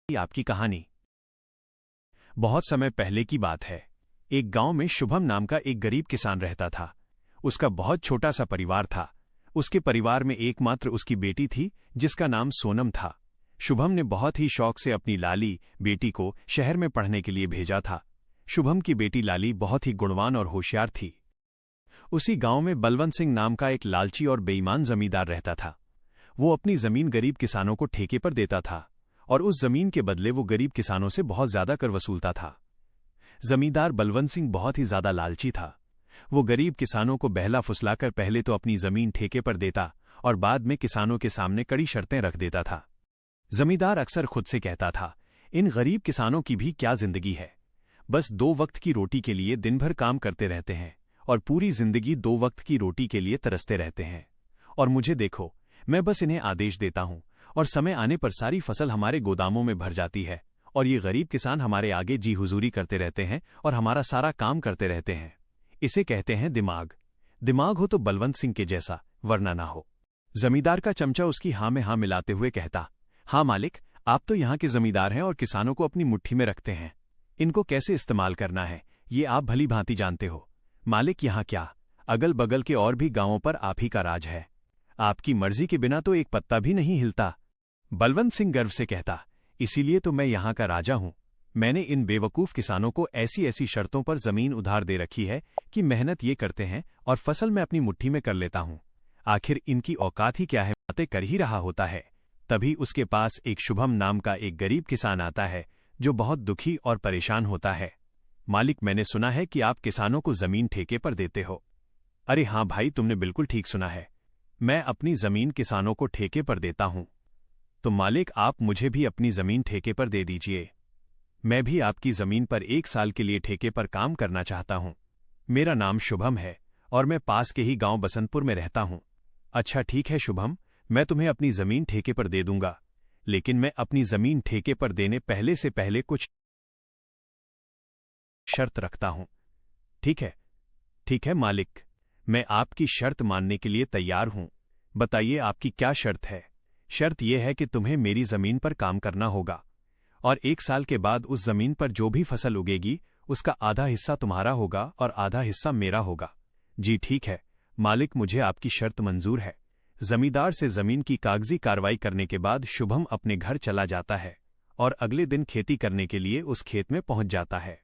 आपकी कहानी। बहुत समय पहले की बात है। एक गांव में शुभम नाम का एक गरीब किसान रहता था। उसका बहुत छोटा सा परिवार था। उसके परिवार में एकमात्र उसकी बेटी थी, जिसका नाम सोनम था। शुभम ने बहुत ही शौक से अपनी लाली बेटी को शहर में पढ़ने के लिए भेजा था। शुभम की बेटी लाली बहुत ही गुणवान और होशियार थी। उसी गांव में बलवंत सिंह नाम का एक लालची और बेईमान जमींदार रहता था। वो अपनी जमीन गरीब किसानों को ठेके पर देता था और उस जमीन के बदले वो गरीब किसानों से बहुत ज्यादा कर वसूलता था। जमींदार बलवंत सिंह बहुत ही ज्यादा लालची था। वो गरीब किसानों को बहला फुसलाकर पहले तो अपनी जमीन ठेके पर देता और बाद में किसानों के सामने कड़ी शर्तें रख देता था। जमींदार अक्सर खुद से कहता था, इन गरीब किसानों की भी क्या जिंदगी है, बस 2 वक्त की रोटी के लिए दिन भर काम करते रहते हैं और पूरी जिंदगी 2 वक्त की रोटी के लिए तरसते रहते हैं। और मुझे देखो, मैं बस इन्हें आदेश देता हूं और समय आने पर सारी फसल हमारे गोदामों में भर जाती है और ये गरीब किसान हमारे आगे जी हुजूरी करते रहते हैं और हमारा सारा काम करते रहते हैं। इसे कहते हैं दिमाग। दिमाग हो तो बलवंत सिंह के जैसा, वरना ना हो। जमींदार का चमचा उसकी हाँ में हाँ मिलाते हुए कहता, हाँ मालिक, आप तो यहाँ के जमींदार हैं और किसानों को अपनी मुट्ठी में रखते हैं। इनको कैसे इस्तेमाल करना है ये आप भली भांति जानते हो। मालिक यहाँ क्या, अगल बगल के और भी गांवों पर आप ही का राज है। आपकी मर्जी के बिना तो एक पत्ता भी नहीं हिलता। बलवंत सिंह गर्व से कहता, इसीलिए तो मैं यहाँ का राजा हूँ। मैंने इन बेवकूफ किसानों को ऐसी ऐसी शर्तों पर जमीन उधार दे रखी है कि मेहनत ये करते हैं और फसल मैं अपनी मुट्ठी में कर लेता हूँ। आखिर इनकी औकात ही क्या है, बातें कर ही रहा होता है। तभी उसके पास एक शुभम नाम का एक गरीब किसान आता है, जो बहुत दुखी और परेशान होता है। मालिक, मैंने सुना है कि आप किसानों को जमीन ठेके पर देते हो। अरे हाँ भाई, तुमने बिल्कुल ठीक सुना है। मैं अपनी जमीन किसानों को ठेके पर देता हूं। तो मालिक, आप मुझे भी अपनी जमीन ठेके पर दे दीजिए। मैं भी आपकी जमीन पर 1 साल के लिए ठेके पर काम करना चाहता हूं। मेरा नाम शुभम है और मैं पास के ही गांव बसंतपुर में रहता हूं। अच्छा ठीक है शुभम, मैं तुम्हें अपनी जमीन ठेके पर दे दूंगा, लेकिन मैं अपनी जमीन ठेके पर देने से पहले कुछ शर्त रखता हूं। ठीक है मालिक, मैं आपकी शर्त मानने के लिए तैयार हूं। बताइए आपकी क्या शर्त है। शर्त यह है कि तुम्हें मेरी जमीन पर काम करना होगा और 1 साल के बाद उस जमीन पर जो भी फसल उगेगी उसका आधा हिस्सा तुम्हारा होगा और आधा हिस्सा मेरा होगा। जी ठीक है मालिक, मुझे आपकी शर्त मंजूर है। जमींदार से जमीन की कागजी कार्रवाई करने के बाद शुभम अपने घर चला जाता है और अगले दिन खेती करने के लिए उस खेत में पहुंच जाता है।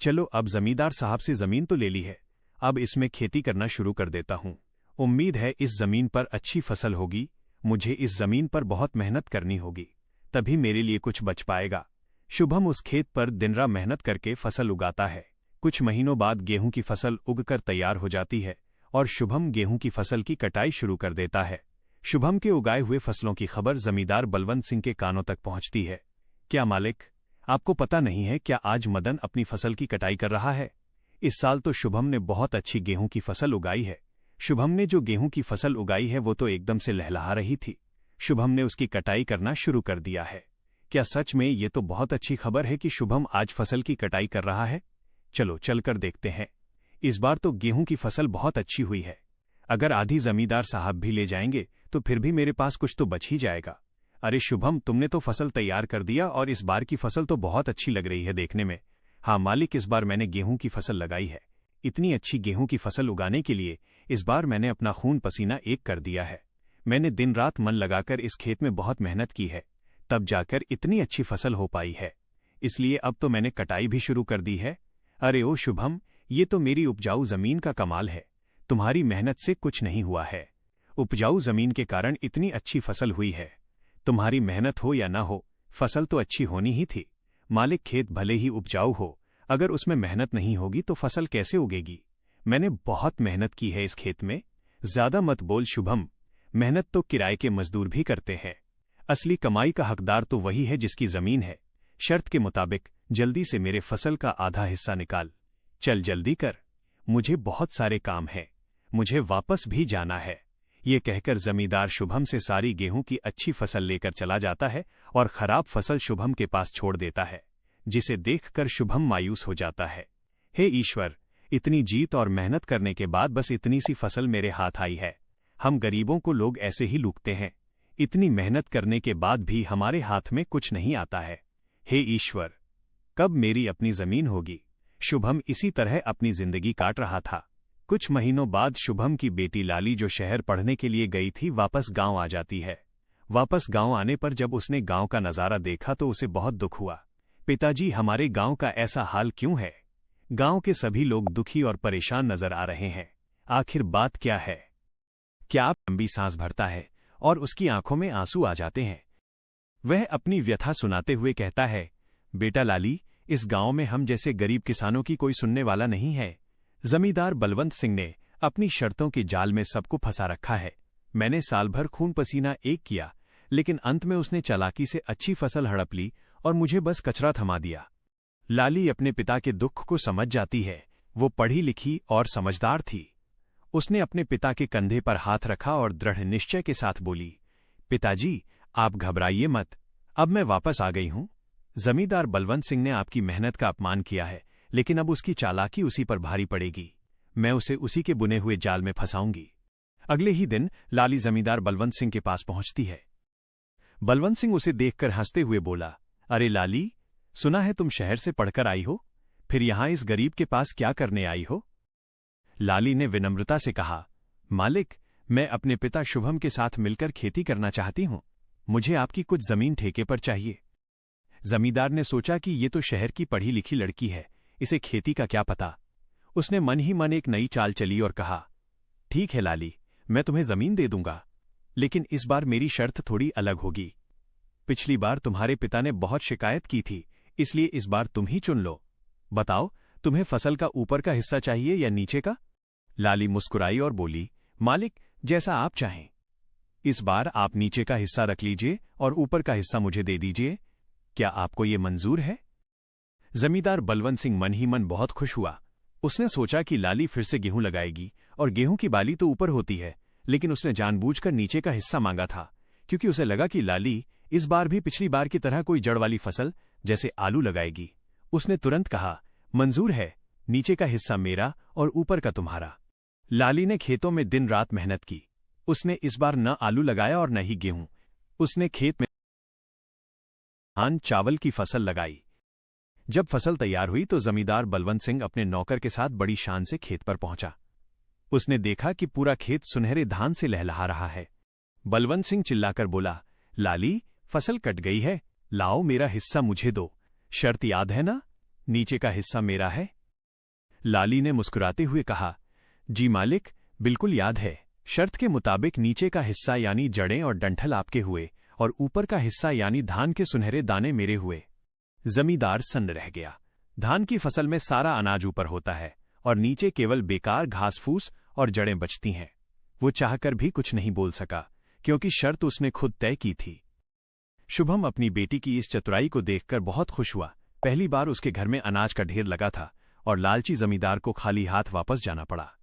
चलो, अब जमींदार साहब से जमीन तो ले ली है, अब इसमें खेती करना शुरू कर देता हूं। उम्मीद है इस जमीन पर अच्छी फसल होगी। मुझे इस जमीन पर बहुत मेहनत करनी होगी, तभी मेरे लिए कुछ बच पाएगा। शुभम उस खेत पर दिन रात मेहनत करके फसल उगाता है। कुछ महीनों बाद गेहूं की फसल उगकर तैयार हो जाती है और शुभम गेहूं की फसल की कटाई शुरू कर देता है। शुभम के उगाए हुए फसलों की खबर जमींदार बलवंत सिंह के कानों तक पहुंचती है। क्या मालिक, आपको पता नहीं है क्या आज मदन अपनी फसल की कटाई कर रहा है? इस साल तो शुभम ने बहुत अच्छी गेहूं की फसल उगाई है। शुभम ने जो गेहूं की फसल उगाई है वो तो एकदम से लहलहा रही थी। शुभम ने उसकी कटाई करना शुरू कर दिया है। क्या सच में ये तो बहुत अच्छी खबर है कि शुभम आज फसल की कटाई कर रहा है? चलो चलकर देखते हैं। इस बार तो गेहूं की फसल बहुत अच्छी हुई है। अगर आधी जमींदार साहब भी ले जाएंगे तो फिर भी मेरे पास कुछ तो बच ही जाएगा। अरे शुभम, तुमने तो फसल तैयार कर दिया और इस बार की फसल तो बहुत अच्छी लग रही है देखने में। हाँ मालिक, इस बार मैंने गेहूं की फसल लगाई है। इतनी अच्छी गेहूं की फसल उगाने के लिए इस बार मैंने अपना खून पसीना एक कर दिया है। मैंने दिन रात मन लगाकर इस खेत में बहुत मेहनत की है, तब जाकर इतनी अच्छी फसल हो पाई है। इसलिए अब तो मैंने कटाई भी शुरू कर दी है। अरे ओ शुभम, ये तो मेरी उपजाऊ जमीन का कमाल है। तुम्हारी मेहनत से कुछ नहीं हुआ है। उपजाऊ जमीन के कारण इतनी अच्छी फसल हुई है। तुम्हारी मेहनत हो या ना हो, फसल तो अच्छी होनी ही थी। मालिक, खेत भले ही उपजाऊ हो, अगर उसमें मेहनत नहीं होगी तो फसल कैसे उगेगी? मैंने बहुत मेहनत की है इस खेत में। ज्यादा मत बोल शुभम, मेहनत तो किराए के मजदूर भी करते हैं। असली कमाई का हकदार तो वही है जिसकी जमीन है। शर्त के मुताबिक जल्दी से मेरे फसल का आधा हिस्सा निकाल। चल जल्दी कर, मुझे बहुत सारे काम हैं। मुझे वापस भी जाना है। ये कहकर जमींदार शुभम से सारी गेहूं की अच्छी फसल लेकर चला जाता है और खराब फसल शुभम के पास छोड़ देता है, जिसे देखकर शुभम मायूस हो जाता है। हे ईश्वर, इतनी जीत और मेहनत करने के बाद बस इतनी सी फसल मेरे हाथ आई है। हम गरीबों को लोग ऐसे ही लूटते हैं। इतनी मेहनत करने के बाद भी हमारे हाथ में कुछ नहीं आता है। हे ईश्वर, कब मेरी अपनी जमीन होगी। शुभम इसी तरह अपनी जिंदगी काट रहा था। कुछ महीनों बाद शुभम की बेटी लाली, जो शहर पढ़ने के लिए गई थी, वापस गांव आ जाती है। वापस गांव आने पर जब उसने गांव का नजारा देखा तो उसे बहुत दुख हुआ। पिताजी, हमारे गांव का ऐसा हाल क्यों है? गांव के सभी लोग दुखी और परेशान नजर आ रहे हैं। आखिर बात क्या है? क्या आप? लंबी सांस भरता है और उसकी आंखों में आंसू आ जाते हैं। वह अपनी व्यथा सुनाते हुए कहता है, बेटा लाली, इस गांव में हम जैसे गरीब किसानों की कोई सुनने वाला नहीं है। जमींदार बलवंत सिंह ने अपनी शर्तों के जाल में सबको फंसा रखा है। मैंने साल भर खून पसीना एक किया, लेकिन अंत में उसने चालाकी से अच्छी फसल हड़प ली और मुझे बस कचरा थमा दिया। लाली अपने पिता के दुख को समझ जाती है। वो पढ़ी लिखी और समझदार थी। उसने अपने पिता के कंधे पर हाथ रखा और दृढ़ निश्चय के साथ बोली, पिताजी, आप घबराइए मत। अब मैं वापस आ गई हूं। जमींदार बलवंत सिंह ने आपकी मेहनत का अपमान किया है, लेकिन अब उसकी चालाकी उसी पर भारी पड़ेगी। मैं उसे उसी के बुने हुए जाल में फंसाऊंगी। अगले ही दिन लाली जमींदार बलवंत सिंह के पास पहुंचती है। बलवंत सिंह उसे देखकर हंसते हुए बोला, अरे लाली, सुना है तुम शहर से पढ़कर आई हो, फिर यहां इस गरीब के पास क्या करने आई हो? लाली ने विनम्रता से कहा, मालिक, मैं अपने पिता शुभम के साथ मिलकर खेती करना चाहती हूं। मुझे आपकी कुछ जमीन ठेके पर चाहिए। जमींदार ने सोचा कि ये तो शहर की पढ़ी लिखी लड़की है, इसे खेती का क्या पता। उसने मन ही मन एक नई चाल चली और कहा, ठीक है लाली, मैं तुम्हें जमीन दे दूंगा, लेकिन इस बार मेरी शर्त थोड़ी अलग होगी। पिछली बार तुम्हारे पिता ने बहुत शिकायत की थी, इसलिए इस बार तुम ही चुन लो। बताओ, तुम्हें फसल का ऊपर का हिस्सा चाहिए या नीचे का? लाली मुस्कुराई और बोली, मालिक, जैसा आप चाहें। इस बार आप नीचे का हिस्सा रख लीजिए और ऊपर का हिस्सा मुझे दे दीजिए। क्या आपको ये मंजूर है? जमींदार बलवंत सिंह मन ही मन बहुत खुश हुआ। उसने सोचा कि लाली फिर से गेहूं लगाएगी, और गेहूं की बाली तो ऊपर होती है, लेकिन उसने जानबूझकर नीचे का हिस्सा मांगा था, क्योंकि उसे लगा कि लाली इस बार भी पिछली बार की तरह कोई जड़ वाली फसल जैसे आलू लगाएगी। उसने तुरंत कहा, मंजूर है, नीचे का हिस्सा मेरा और ऊपर का तुम्हारा। लाली ने खेतों में दिन रात मेहनत की। उसने इस बार न आलू लगाया और न ही गेहूं। उसने खेत में धान चावल की फसल लगाई। जब फसल तैयार हुई तो जमींदार बलवंत सिंह अपने नौकर के साथ बड़ी शान से खेत पर पहुंचा। उसने देखा कि पूरा खेत सुनहरे धान से लहलहा रहा है। बलवंत सिंह चिल्लाकर बोला, लाली, फसल कट गई है, लाओ मेरा हिस्सा मुझे दो। शर्त याद है ना? नीचे का हिस्सा मेरा है। लाली ने मुस्कुराते हुए कहा, जी मालिक, बिल्कुल याद है। शर्त के मुताबिक नीचे का हिस्सा यानी जड़ें और डंठल आपके हुए, और ऊपर का हिस्सा यानी धान के सुनहरे दाने मेरे हुए। जमींदार सन्न रह गया। धान की फसल में सारा अनाज ऊपर होता है और नीचे केवल बेकार घास फूस और जड़ें बचती हैं। वो चाहकर भी कुछ नहीं बोल सका, क्योंकि शर्त उसने खुद तय की थी। शुभम अपनी बेटी की इस चतुराई को देखकर बहुत खुश हुआ। पहली बार उसके घर में अनाज का ढेर लगा था और लालची जमींदार को खाली हाथ वापस जाना पड़ा।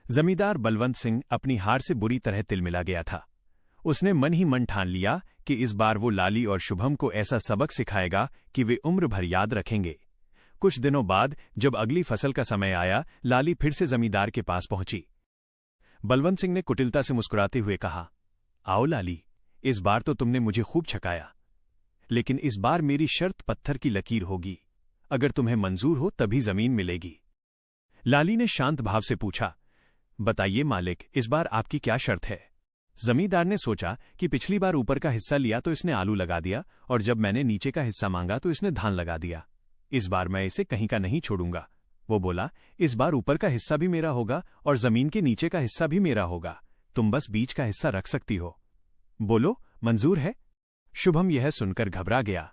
जमींदार बलवंत सिंह अपनी हार से बुरी तरह तिलमिला गया था। उसने मन ही मन ठान लिया कि इस बार वो लाली और शुभम को ऐसा सबक सिखाएगा कि वे उम्र भर याद रखेंगे। कुछ दिनों बाद जब अगली फसल का समय आया, लाली फिर से जमींदार के पास पहुंची। बलवंत सिंह ने कुटिलता से मुस्कुराते हुए कहा, आओ लाली, इस बार तो तुमने मुझे खूब छकाया, लेकिन इस बार मेरी शर्त पत्थर की लकीर होगी। अगर तुम्हें मंजूर हो तभी जमीन मिलेगी। लाली ने शांत भाव से पूछा, बताइए मालिक, इस बार आपकी क्या शर्त है? जमींदार ने सोचा कि पिछली बार ऊपर का हिस्सा लिया तो इसने आलू लगा दिया, और जब मैंने नीचे का हिस्सा मांगा तो इसने धान लगा दिया। इस बार मैं इसे कहीं का नहीं छोड़ूंगा। वो बोला, इस बार ऊपर का हिस्सा भी मेरा होगा और जमीन के नीचे का हिस्सा भी मेरा होगा। तुम बस बीच का हिस्सा रख सकती हो। बोलो, मंजूर है? शुभम यह सुनकर घबरा गया।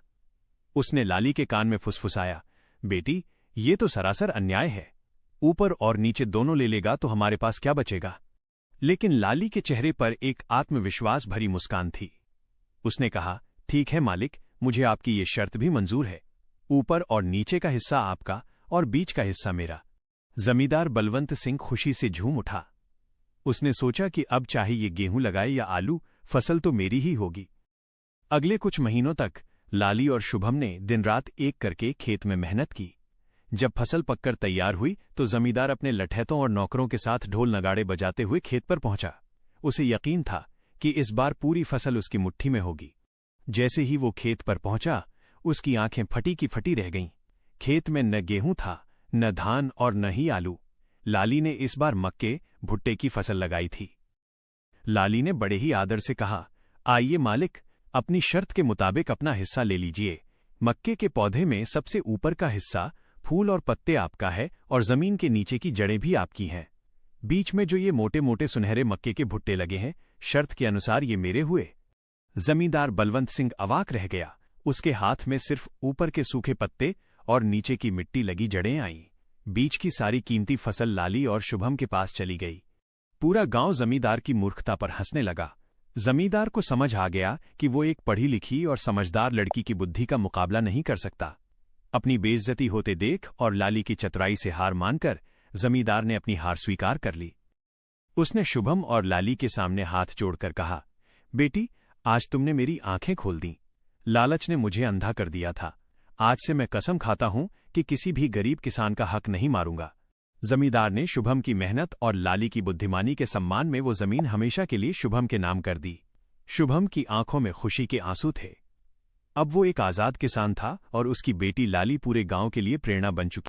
उसने लाली के कान में फुसफुसाया, बेटी, ये तो सरासर अन्याय है। ऊपर और नीचे दोनों ले लेगा तो हमारे पास क्या बचेगा? लेकिन लाली के चेहरे पर एक आत्मविश्वास भरी मुस्कान थी। उसने कहा, ठीक है मालिक, मुझे आपकी ये शर्त भी मंजूर है। ऊपर और नीचे का हिस्सा आपका और बीच का हिस्सा मेरा। जमींदार बलवंत सिंह खुशी से झूम उठा। उसने सोचा कि अब चाहे ये गेहूं लगाए या आलू, फसल तो मेरी ही होगी। अगले कुछ महीनों तक लाली और शुभम ने दिन रात एक करके खेत में मेहनत की। जब फसल पककर तैयार हुई तो जमींदार अपने लठैतों और नौकरों के साथ ढोल नगाड़े बजाते हुए खेत पर पहुंचा। उसे यकीन था कि इस बार पूरी फसल उसकी मुट्ठी में होगी। जैसे ही वो खेत पर पहुंचा, उसकी आंखें फटी की फटी रह गईं। खेत में न गेहूं था, न धान और न ही आलू। लाली ने इस बार मक्के, भुट्टे की फसल लगाई थी। लाली ने बड़े ही आदर से कहा, आइए मालिक, अपनी शर्त के मुताबिक अपना हिस्सा ले लीजिए। मक्के के पौधे में सबसे ऊपर का हिस्सा, फूल और पत्ते आपका है और जमीन के नीचे की जड़ें भी आपकी हैं। बीच में जो ये मोटे मोटे सुनहरे मक्के के भुट्टे लगे हैं, शर्त के अनुसार ये मेरे हुए। जमींदार बलवंत सिंह अवाक रह गया। उसके हाथ में सिर्फ ऊपर के सूखे पत्ते और नीचे की मिट्टी लगी जड़ें आईं। बीच की सारी कीमती फसल लाली और शुभम के पास चली गई। पूरा गांव जमींदार की मूर्खता पर हंसने लगा। जमींदार को समझ आ गया कि वो एक पढ़ी लिखी और समझदार लड़की की बुद्धि का मुकाबला नहीं कर सकता। अपनी बेइज्जती होते देख और लाली की चतुराई से हार मानकर जमींदार ने अपनी हार स्वीकार कर ली। उसने शुभम और लाली के सामने हाथ जोड़कर कहा, बेटी, आज तुमने मेरी आंखें खोल दी। लालच ने मुझे अंधा कर दिया था। आज से मैं कसम खाता हूं कि किसी भी गरीब किसान का हक नहीं मारूंगा। जमींदार ने शुभम की मेहनत और लाली की बुद्धिमानी के सम्मान में वो जमीन हमेशा के लिए शुभम के नाम कर दी। शुभम की आंखों में खुशी के आंसू थे। अब वो एक आजाद किसान था और उसकी बेटी लाली पूरे गांव के लिए प्रेरणा बन चुकी।